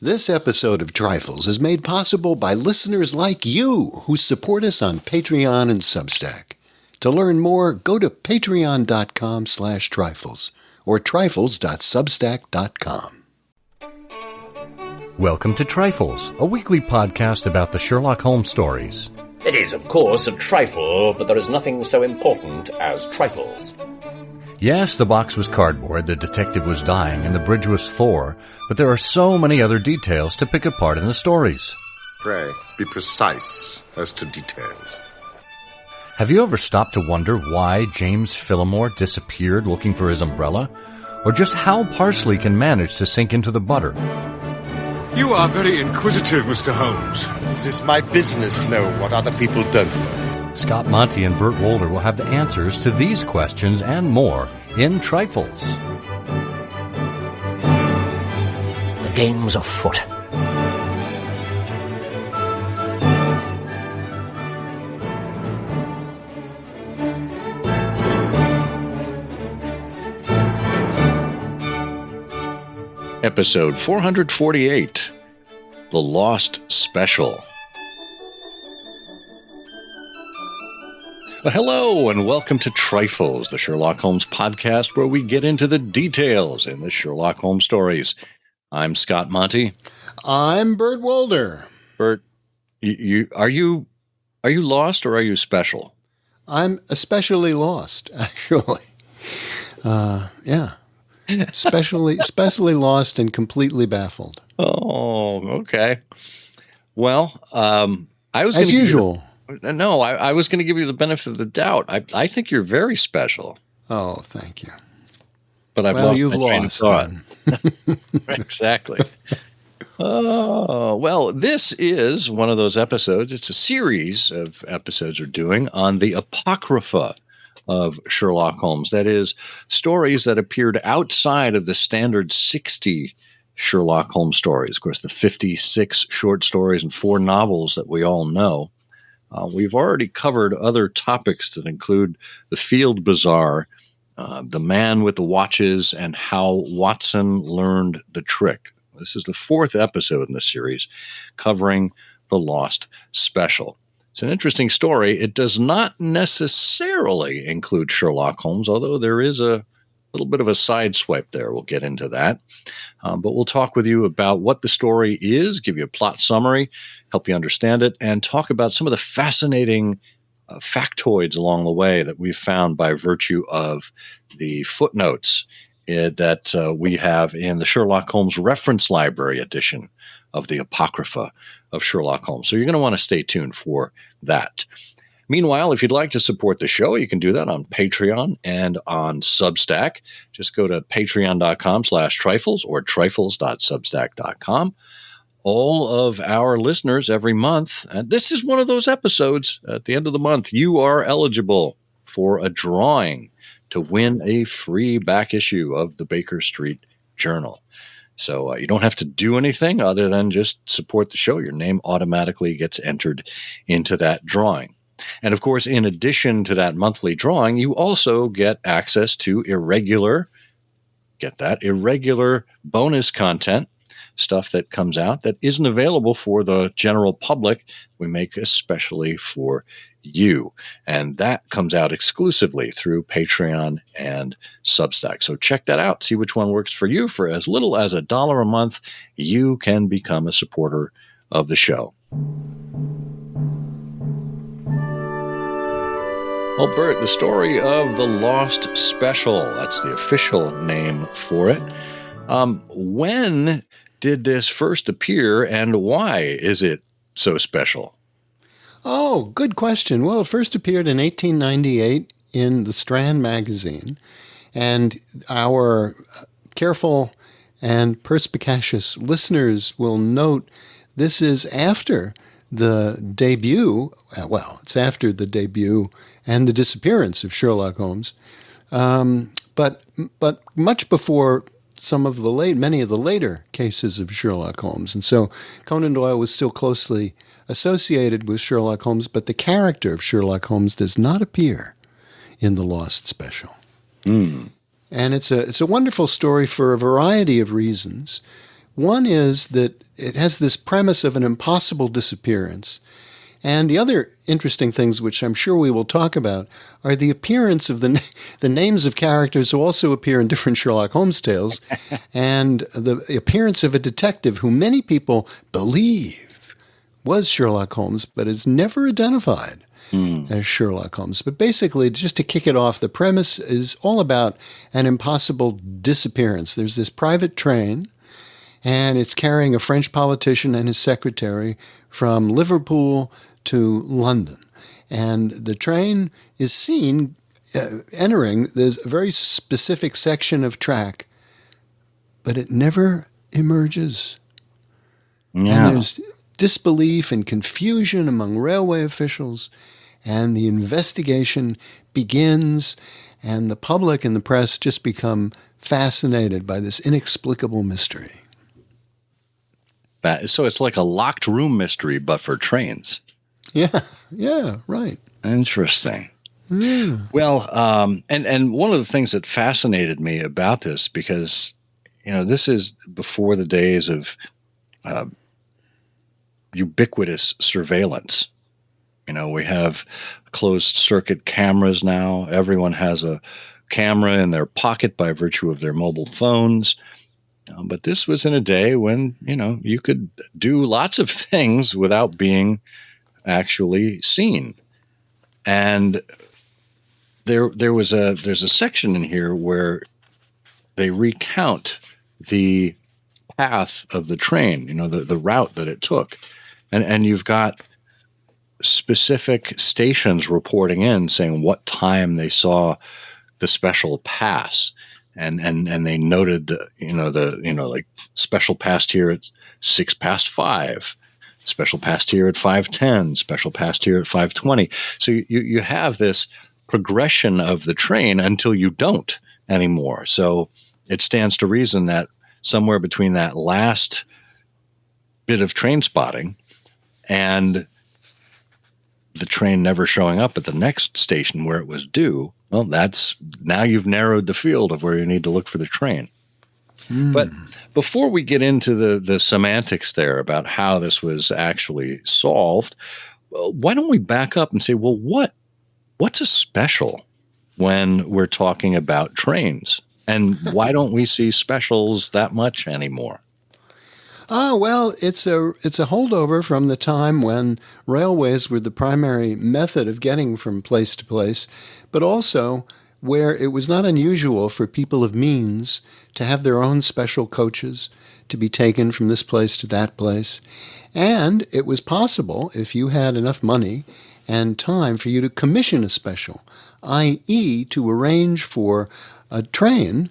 This episode of Trifles is made possible by listeners like you who support us on Patreon and Substack. To learn more, go to patreon.com/trifles or trifles.substack.com. Welcome to Trifles, a weekly podcast about the Sherlock Holmes stories. It is, of course, a trifle, but there is nothing so important as trifles. Yes, the box was cardboard, the detective was dying, and the bridge was Thor, but there are so many other details to pick apart in the stories. Pray, be precise as to details. Have you ever stopped to wonder why James Phillimore disappeared looking for his umbrella? Or just how parsley can manage to sink into the butter? You are very inquisitive, Mr. Holmes. It is my business to know what other people don't know. Scott Monty and Burt Wolder will have the answers to these questions and more in Trifles. The game's afoot. Episode 448, The Lost Special. Well, hello, and welcome to Trifles, the Sherlock Holmes podcast where we get into the details in the Sherlock Holmes stories. I'm Scott Monty. I'm Burt Wolder. Burt, are you lost or are you special? I'm especially lost, actually. Yeah. Especially lost and completely baffled. Oh, okay. Well, I was as usual. No, I was going to give you the benefit of the doubt. I think you're very special. Oh, thank you. But you've lost. Exactly. Oh, well, this is one of those episodes. It's a series of episodes we're doing on the Apocrypha of Sherlock Holmes. That is, stories that appeared outside of the standard 60 Sherlock Holmes stories. Of course, the 56 short stories and 4 novels that we all know. We've already covered other topics that include the Field Bazaar, the Man with the Watches, and how Watson learned the trick. This is the 4th episode in the series covering the Lost Special. It's an interesting story. It does not necessarily include Sherlock Holmes, although there is a little bit of a side swipe there. We'll get into that. But we'll talk with you about what the story is, give you a plot summary, help you understand it, and talk about some of the fascinating factoids along the way that we've found by virtue of the footnotes that we have in the Sherlock Holmes Reference Library edition of the Apocrypha of Sherlock Holmes. So you're going to want to stay tuned for that. Meanwhile, if you'd like to support the show, you can do that on Patreon and on Substack. Just go to patreon.com/trifles or trifles.substack.com. All of our listeners every month, and this is one of those episodes at the end of the month, you are eligible for a drawing to win a free back issue of the Baker Street Journal. So you don't have to do anything other than just support the show. Your name automatically gets entered into that drawing. And of course, in addition to that monthly drawing, you also get access to irregular bonus content, stuff that comes out that isn't available for the general public. We make especially for you. And that comes out exclusively through Patreon and Substack. So check that out. See which one works for you. For as little as $1 a month, you can become a supporter of the show. Well, Burt, the story of the Lost Special, that's the official name for it. When did this first appear and why is it so special? Oh, good question. Well, it first appeared in 1898 in the Strand magazine, and our careful and perspicacious listeners will note this is after the debut, it's after the debut and the disappearance of Sherlock Holmes, but much before many of the later cases of Sherlock Holmes. And so Conan Doyle was still closely associated with Sherlock Holmes, but the character of Sherlock Holmes does not appear in the Lost Special. And it's a wonderful story for a variety of reasons. One is that it has this premise of an impossible disappearance. And the other interesting things, which I'm sure we will talk about, are the appearance of the names of characters who also appear in different Sherlock Holmes tales, and the appearance of a detective who many people believe was Sherlock Holmes, but is never identified as Sherlock Holmes. But basically, just to kick it off, the premise is all about an impossible disappearance. There's this private train, and it's carrying a French politician and his secretary from Liverpool to London. And the train is seen entering this very specific section of track, but it never emerges. Yeah. And there's disbelief and confusion among railway officials, and the investigation begins, and the public and the press just become fascinated by this inexplicable mystery. So it's like a locked room mystery, but for trains. Yeah, right. Interesting. Well, and one of the things that fascinated me about this, because, this is before the days of ubiquitous surveillance. We have closed circuit cameras now. Everyone has a camera in their pocket by virtue of their mobile phones. But this was in a day when, you could do lots of things without being actually seen. And there's a section in here where they recount the path of the train, the route that it took. And you've got specific stations reporting in saying what time they saw the special pass. And they noted like special passed here at 5:06, special passed here at 5:10, special passed here at 5:20. So you have this progression of the train until you don't anymore. So it stands to reason that somewhere between that last bit of train spotting and the train never showing up at the next station where it was due, well, now you've narrowed the field of where you need to look for the train. But before we get into the semantics there about how this was actually solved, why don't we back up and say, well, what's a special when we're talking about trains? And why don't we see specials that much anymore? Well, it's a holdover from the time when railways were the primary method of getting from place to place, but also where it was not unusual for people of means to have their own special coaches to be taken from this place to that place. And it was possible, if you had enough money and time, for you to commission a special, i.e. to arrange for a train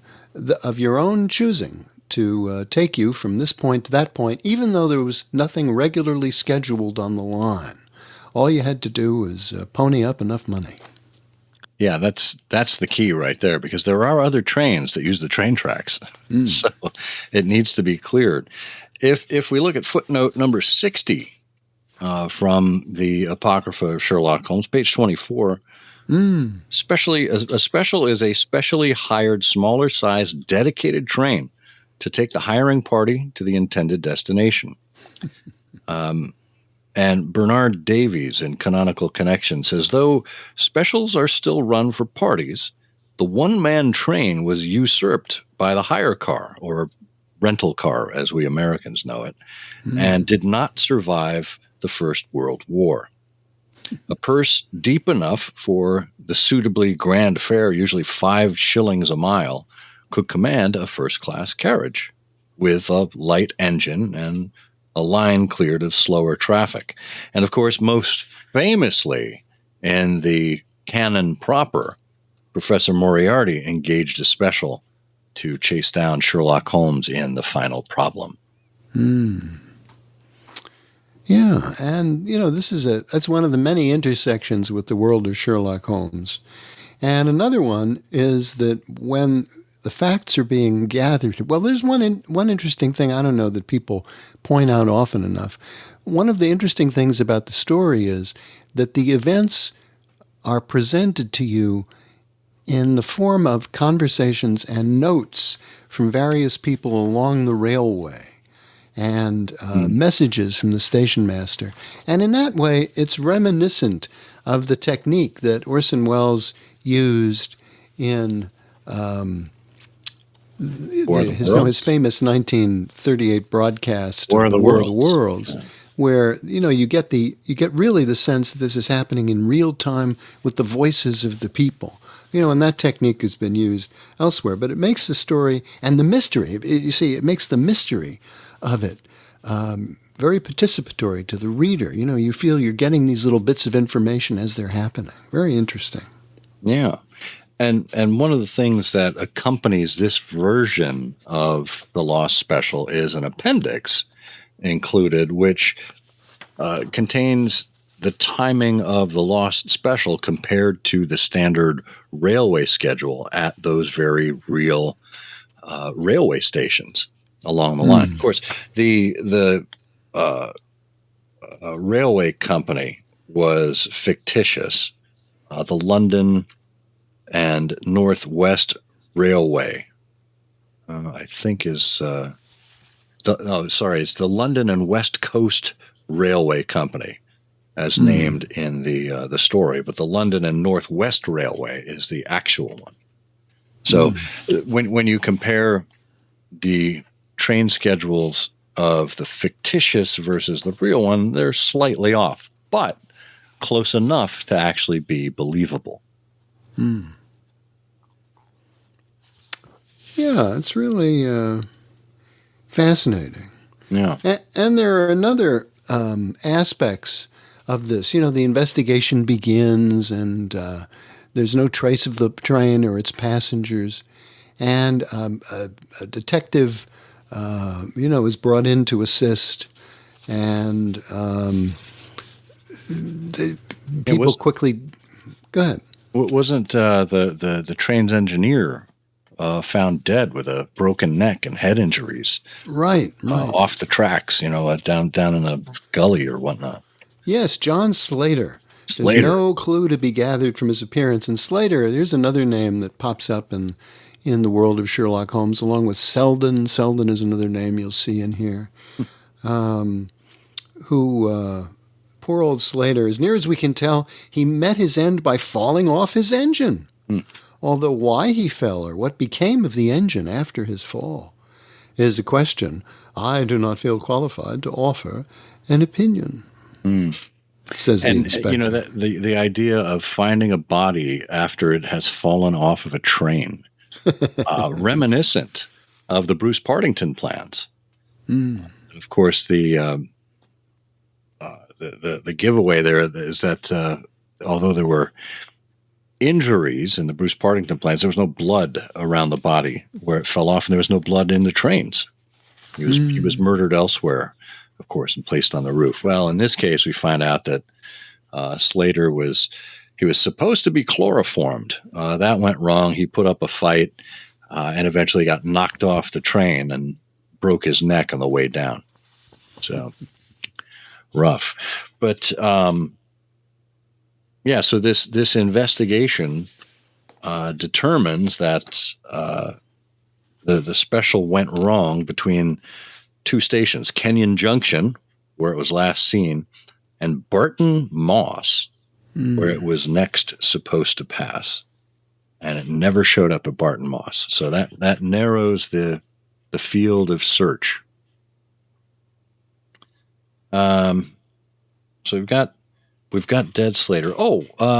of your own choosing to take you from this point to that point, even though there was nothing regularly scheduled on the line. All you had to do was pony up enough money. Yeah, that's the key right there, because there are other trains that use the train tracks. So it needs to be cleared. If we look at footnote number 60 from the Apocrypha of Sherlock Holmes, page 24, a special is a specially hired, smaller size, dedicated train to take the hiring party to the intended destination. And Bernard Davies in Canonical Connection says, though specials are still run for parties, the one-man train was usurped by the hire car, or rental car as we Americans know it, and did not survive the First World War. A purse deep enough for the suitably grand fare, usually 5 shillings a mile, could command a first-class carriage with a light engine and a line cleared of slower traffic. And of course, most famously in the Canon proper, Professor Moriarty engaged a special to chase down Sherlock Holmes in The Final Problem. Yeah, and that's one of the many intersections with the world of Sherlock Holmes. And another one is that when the facts are being gathered, well, there's one interesting thing I don't know that people point out often enough. One of the interesting things about the story is that the events are presented to you in the form of conversations and notes from various people along the railway. and messages from the station master. And in that way, it's reminiscent of the technique that Orson Welles used in his famous 1938 broadcast War of of the the War of the Worlds. Worlds, where you get really the sense that this is happening in real time with the voices of the people. And that technique has been used elsewhere, but it makes the story and the mystery. It makes the mystery of it very participatory to the reader. You feel you're getting these little bits of information as they're happening. Very interesting. Yeah. And one of the things that accompanies this version of the Lost Special is an appendix included, which contains the timing of the Lost Special compared to the standard railway schedule at those very real railway stations along the line. Of course, the railway company was fictitious. The London and Northwest Railway, I think is it's the London and West Coast Railway Company, as named in the story, but the London and Northwest Railway is the actual one. So when you compare the train schedules of the fictitious versus the real one, they're slightly off, but close enough to actually be believable. Yeah, it's really fascinating. Yeah. And there are other aspects of this. The investigation begins, and there's no trace of the train or its passengers. And a detective, is brought in to assist. And people quickly... Go ahead. Wasn't the train's engineer found dead with a broken neck and head injuries? Right. Off the tracks, down in a gully or whatnot. Yes, John Slater. There's no clue to be gathered from his appearance. And Slater, there's another name that pops up in the world of Sherlock Holmes, along with Selden. Selden is another name you'll see in here. Poor old Slater, as near as we can tell, he met his end by falling off his engine. Although why he fell or what became of the engine after his fall is a question I do not feel qualified to offer an opinion, says the inspector. The idea of finding a body after it has fallen off of a train, reminiscent of the Bruce Partington plans. Of course, the giveaway there is that although there were injuries in the Bruce Partington plans, there was no blood around the body where it fell off, and there was no blood in the trains. He was murdered elsewhere, of course, and placed on the roof. Well, in this case, we find out that Slater was supposed to be chloroformed. That went wrong. He put up a fight and eventually got knocked off the train and broke his neck on the way down. So rough. But so this investigation determines that the special went wrong between two stations, Kenyon Junction, where it was last seen, and Barton Moss, where it was next supposed to pass. And it never showed up at Barton Moss. So that narrows the field of search. So we've got dead Slater.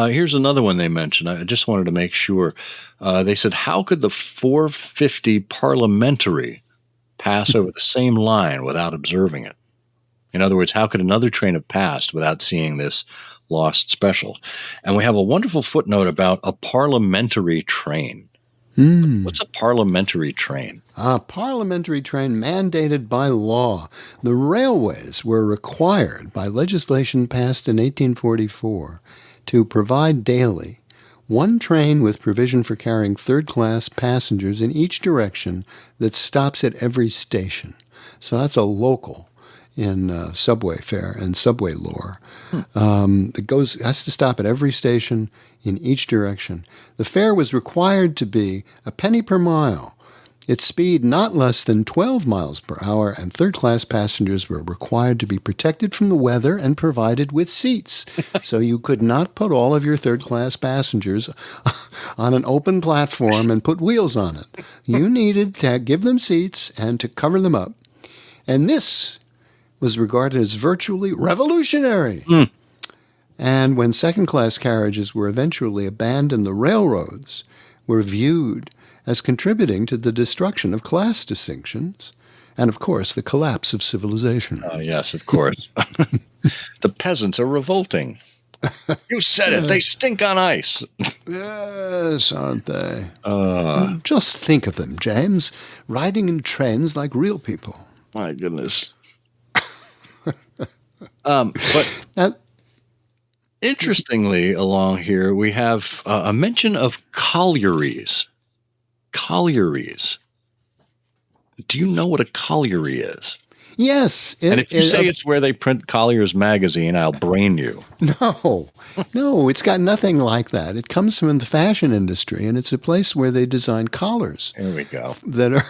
Here's another one they mentioned. I just wanted to make sure. They said, how could the 450 Parliamentary pass over the same line without observing it? In other words, how could another train have passed without seeing this Lost Special? And we have a wonderful footnote about a parliamentary train. What's a parliamentary train? A parliamentary train mandated by law. The railways were required by legislation passed in 1844 to provide daily one train with provision for carrying third-class passengers in each direction that stops at every station. So that's a local in subway fare and subway lore. It has to stop at every station in each direction. The fare was required to be a penny per mile its speed not less than 12 miles per hour, and third-class passengers were required to be protected from the weather and provided with seats. So you could not put all of your third-class passengers on an open platform and put wheels on it. You needed to give them seats and to cover them up. And this was regarded as virtually revolutionary. And when second-class carriages were eventually abandoned, the railroads were viewed as contributing to the destruction of class distinctions and, of course, the collapse of civilization. Yes, of course. The peasants are revolting. You said it. They stink on ice. Yes, aren't they? Just think of them, James, riding in trains like real people. My goodness. But interestingly, along here, we have a mention of collieries. Collieries. Do you know what a colliery is? Yes. And if you say it's where they print Collier's magazine, I'll brain you. No, it's got nothing like that. It comes from the fashion industry, and it's a place where they design collars. There we go. That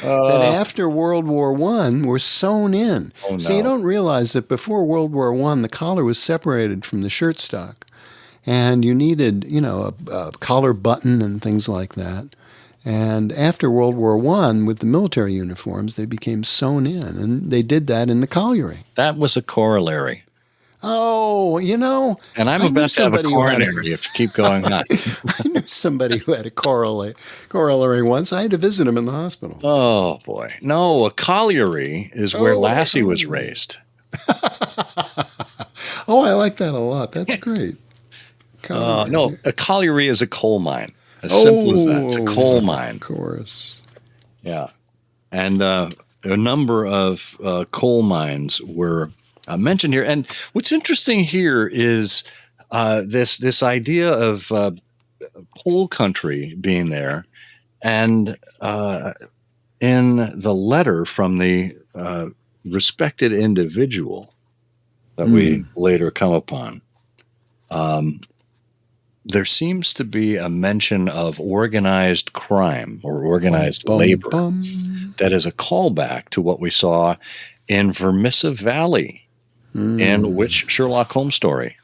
after World War I were sewn in. Oh, no. So you don't realize that before World War I, the collar was separated from the shirt stock, and you needed, a collar button and things like that. And after World War I, with the military uniforms, they became sewn in, and they did that in the colliery. That was a corollary. Oh, And I'm about to have a coronary if you keep going on. I knew somebody who had a corollary once. I had to visit him in the hospital. Oh, boy. No, a colliery is where Lassie was raised. Oh, I like that a lot. That's great. No, a colliery is a coal mine. As simple as that. It's a coal mine. Of course. Yeah. And a number of coal mines were mentioned here. And what's interesting here is this idea of coal country being there. And in the letter from the respected individual that we later come upon, there seems to be a mention of organized crime or organized labor that is a callback to what we saw in Vermissa Valley, in which Sherlock Holmes story?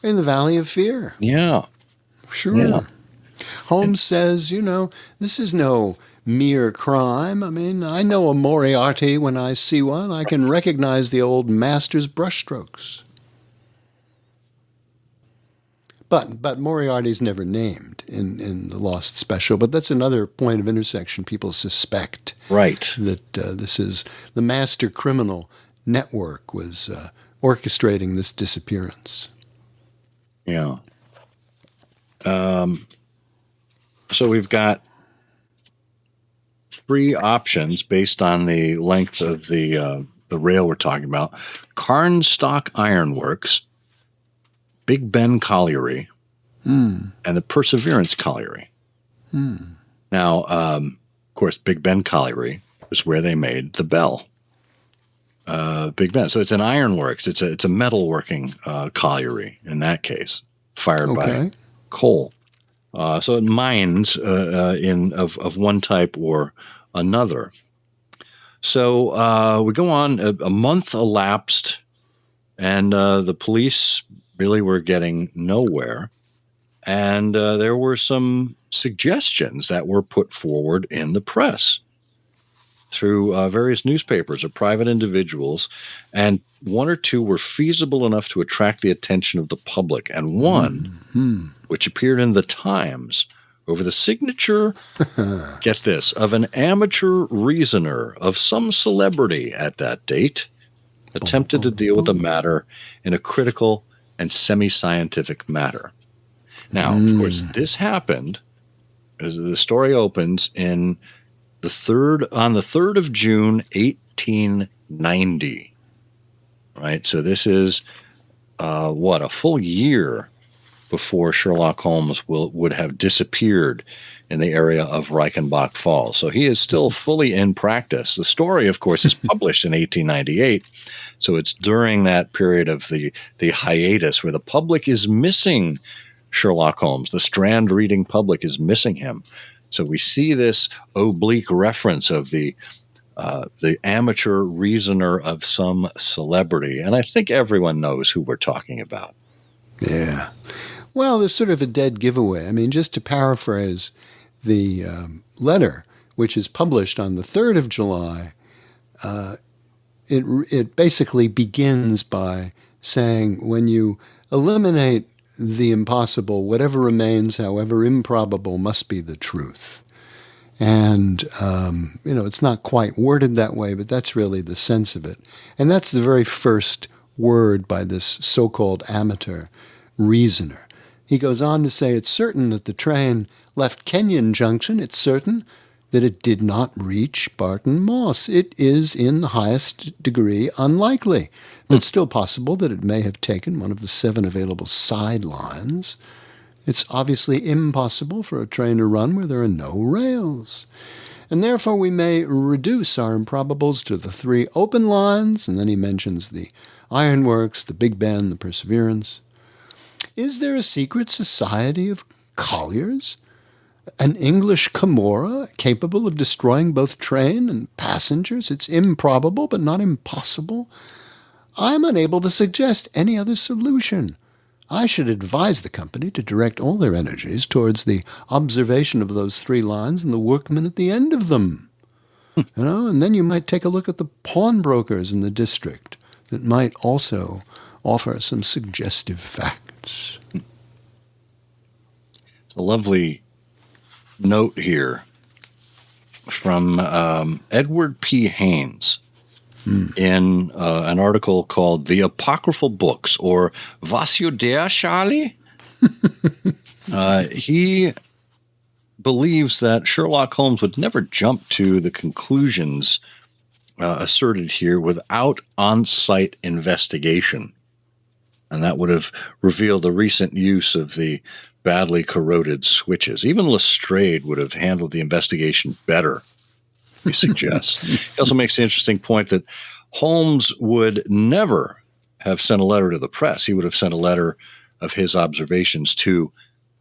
In the Valley of Fear. Yeah. Sure. Yeah. Holmes says, this is no mere crime. I mean, I know a Moriarty when I see one. I can recognize the old master's brushstrokes. But Moriarty's never named in the Lost Special. But that's another point of intersection. People suspect that this is the master criminal network was orchestrating this disappearance. Yeah. So we've got three options based on the length of the rail we're talking about: Carnstock Ironworks, Big Ben Colliery, and the Perseverance Colliery. Now, of course, Big Ben Colliery is where they made the bell. Big Ben. So it's an ironworks. It's a metalworking colliery in that case, fired by coal. So it mines of one type or another. So we go on. A month elapsed, and the police really were getting nowhere. And there were some suggestions that were put forward in the press through various newspapers or private individuals, and one or two were feasible enough to attract the attention of the public. And one, which appeared in the Times, over the signature, get this, of an amateur reasoner of some celebrity at that date, attempted to deal with the matter in a critical and semi-scientific matter. Now, of course, this happened, as the story opens, on the 3rd of June, 1890. Right? So this is, a full year before Sherlock Holmes would have disappeared in the area of Reichenbach Falls. So he is still fully in practice. The story, of course, is published in 1898. So it's during that period of the hiatus where the public is missing Sherlock Holmes. The Strand reading public is missing him. So we see this oblique reference of the amateur reasoner of some celebrity. And I think everyone knows who we're talking about. Yeah. Well, there's sort of a dead giveaway. I mean, just to paraphrase the letter, which is published on the 3rd of July, it basically begins by saying, when you eliminate the impossible, whatever remains, however improbable, must be the truth. And, it's not quite worded that way, but that's really the sense of it. And that's the very first word by this so-called amateur reasoner. He goes on to say, it's certain that the train left Kenyon Junction. It's certain that it did not reach Barton Moss. It is in the highest degree unlikely, but still possible that it may have taken one of the 7 available side lines. It's obviously impossible for a train to run where there are no rails. And therefore we may reduce our improbables to the 3 open lines, and then he mentions the Ironworks, the Big Ben, the Perseverance. Is there a secret society of colliers? An English Camorra capable of destroying both train and passengers? It's improbable, but not impossible. I am unable to suggest any other solution. I should advise the company to direct all their energies towards the observation of those 3 lines and the workmen at the end of them. And then you might take a look at the pawnbrokers in the district that might also offer some suggestive facts. A lovely note here from Edward P. Haynes in an article called The Apocryphal Books, or Was you der, Charlie? He believes that Sherlock Holmes would never jump to the conclusions asserted here without on-site investigation. And that would have revealed the recent use of the badly corroded switches. Even Lestrade would have handled the investigation better, he suggests. He also makes the interesting point that Holmes would never have sent a letter to the press. He would have sent a letter of his observations to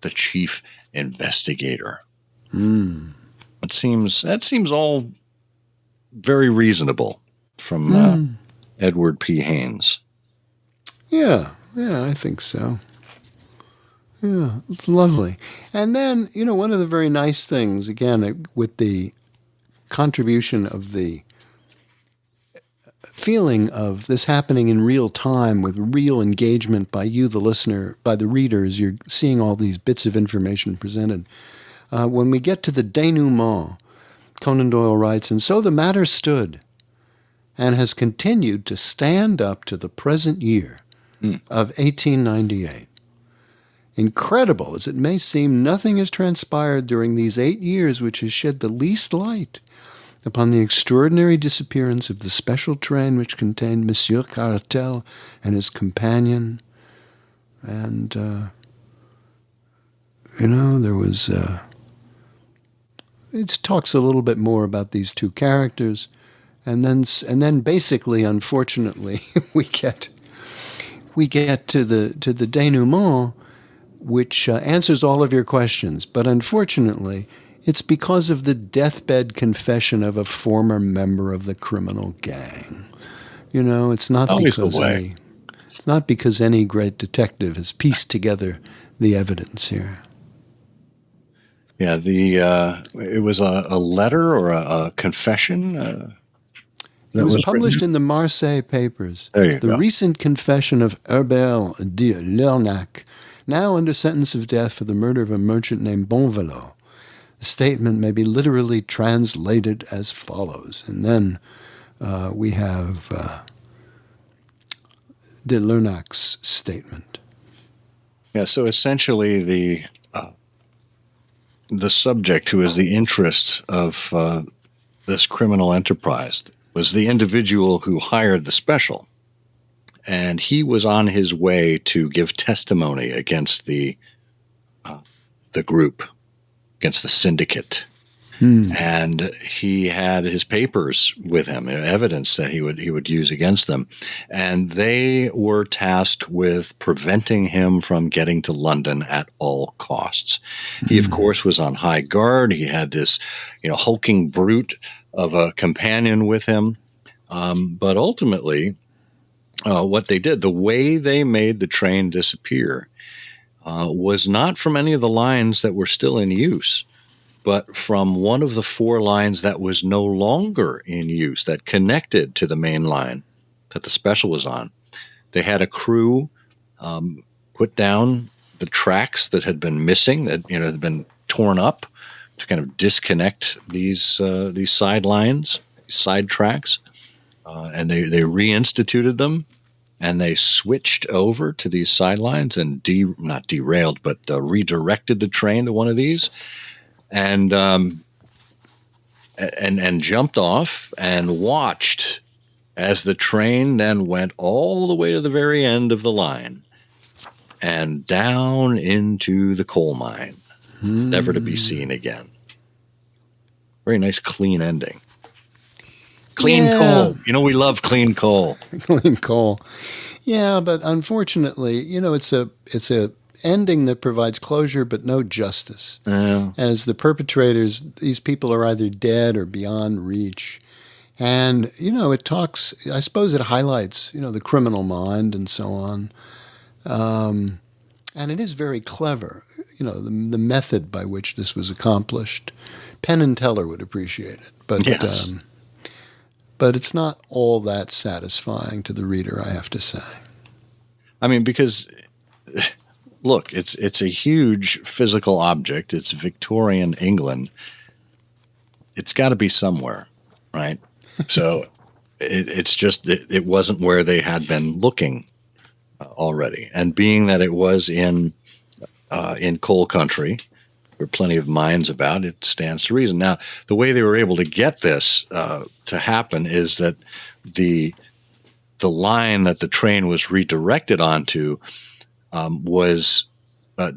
the chief investigator. That seems all very reasonable from Edward P. Haynes. Yeah, I think so. Yeah, it's lovely. And then, one of the very nice things, again, with the contribution of the feeling of this happening in real time with real engagement by you, the listener, by the readers, you're seeing all these bits of information presented. When we get to the denouement, Conan Doyle writes, and so the matter stood and has continued to stand up to the present year of 1898. Incredible as it may seem, nothing has transpired during these 8 years which has shed the least light upon the extraordinary disappearance of the special train which contained Monsieur Cartel and his companion. And, there was... it talks a little bit more about these 2 characters. And then basically, unfortunately, we get to the denouement, which answers all of your questions. But unfortunately, it's because of the deathbed confession of a former member of the criminal gang. It's not because any great detective has pieced together the evidence here. Yeah, it was a letter or a confession. It was published in the Marseille papers. The recent confession of Herbert de Lernac, now under sentence of death for the murder of a merchant named Bonvelot. The statement may be literally translated as follows. And then we have de Lernac's statement. Yeah, so essentially the subject who is the interest of this criminal enterprise was the individual who hired the special. And he was on his way to give testimony against the group, against the syndicate. And he had his papers with him, evidence that he would use against them. And they were tasked with preventing him from getting to London at all costs. He, of course, was on high guard. He had this, hulking brute of a companion with him. But ultimately, what they did, the way they made the train disappear, was not from any of the lines that were still in use, but from one of the 4 lines that was no longer in use, that connected to the main line that the special was on. They had a crew put down the tracks that had been missing, that had been torn up, to kind of disconnect these side lines, side tracks, and they reinstituted them, and they switched over to these sidelines and not derailed, but redirected the train to one of these. And jumped off and watched as the train then went all the way to the very end of the line and down into the coal mine, never to be seen again. Very nice, clean ending. Clean coal. We love clean coal. Clean coal. Yeah, but unfortunately, it's a ending that provides closure but no justice. Yeah. As the perpetrators, these people are either dead or beyond reach. And, it talks, I suppose it highlights, the criminal mind and so on. And it is very clever, the method by which this was accomplished. Penn and Teller would appreciate it. But, yes. But it's not all that satisfying to the reader, I have to say. I mean, because... Look, it's a huge physical object. It's Victorian England. It's got to be somewhere, right? So it's just it wasn't where they had been looking already. And being that it was in coal country, there were plenty of mines about, it stands to reason. Now, the way they were able to get this to happen is that the line that the train was redirected onto was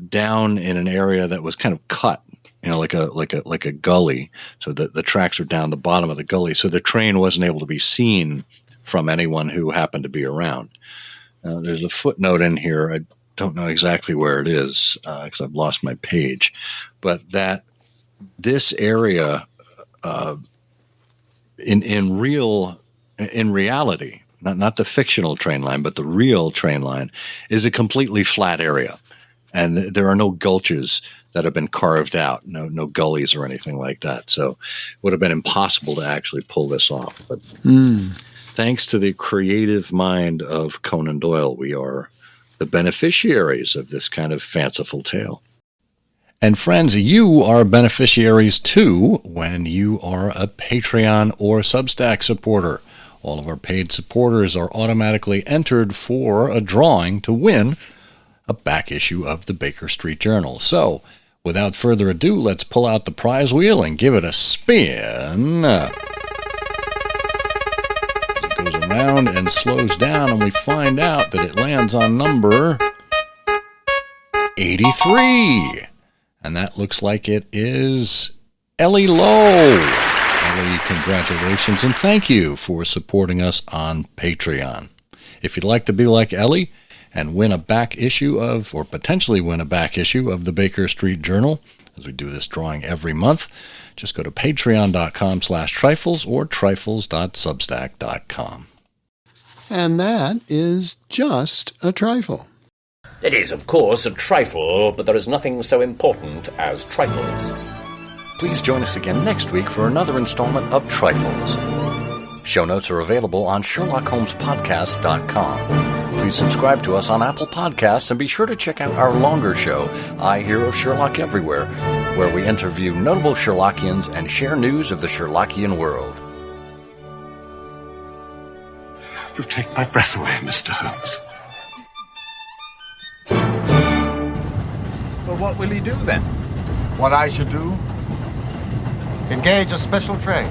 down in an area that was kind of cut, like a gully, so that the tracks were down the bottom of the gully, so the train wasn't able to be seen from anyone who happened to be around. There's a footnote in here. I don't know exactly where it is because I've lost my page, but that this area, in reality. Not the fictional train line, but the real train line, is a completely flat area. And there are no gulches that have been carved out, no gullies or anything like that. So it would have been impossible to actually pull this off. But thanks to the creative mind of Conan Doyle, we are the beneficiaries of this kind of fanciful tale. And friends, you are beneficiaries too when you are a Patreon or Substack supporter. All of our paid supporters are automatically entered for a drawing to win a back issue of the Baker Street Journal. So, without further ado, let's pull out the prize wheel and give it a spin. It goes around and slows down, and we find out that it lands on number 83. And that looks like it is Ellie Lowe. Ellie, congratulations, and thank you for supporting us on Patreon. If you'd like to be like Ellie and win a back issue of, or potentially win a back issue of the Baker Street Journal, as we do this drawing every month, just go to patreon.com/trifles or trifles.substack.com. And that is just a trifle. It is, of course, a trifle, but there is nothing so important as trifles. Please join us again next week for another installment of Trifles. Show notes are available on SherlockHolmesPodcast.com. Please subscribe to us on Apple Podcasts and be sure to check out our longer show, I Hear of Sherlock Everywhere, where we interview notable Sherlockians and share news of the Sherlockian world. You've taken my breath away, Mr. Holmes. Well, what will he do then? What I should do? Engage a special train.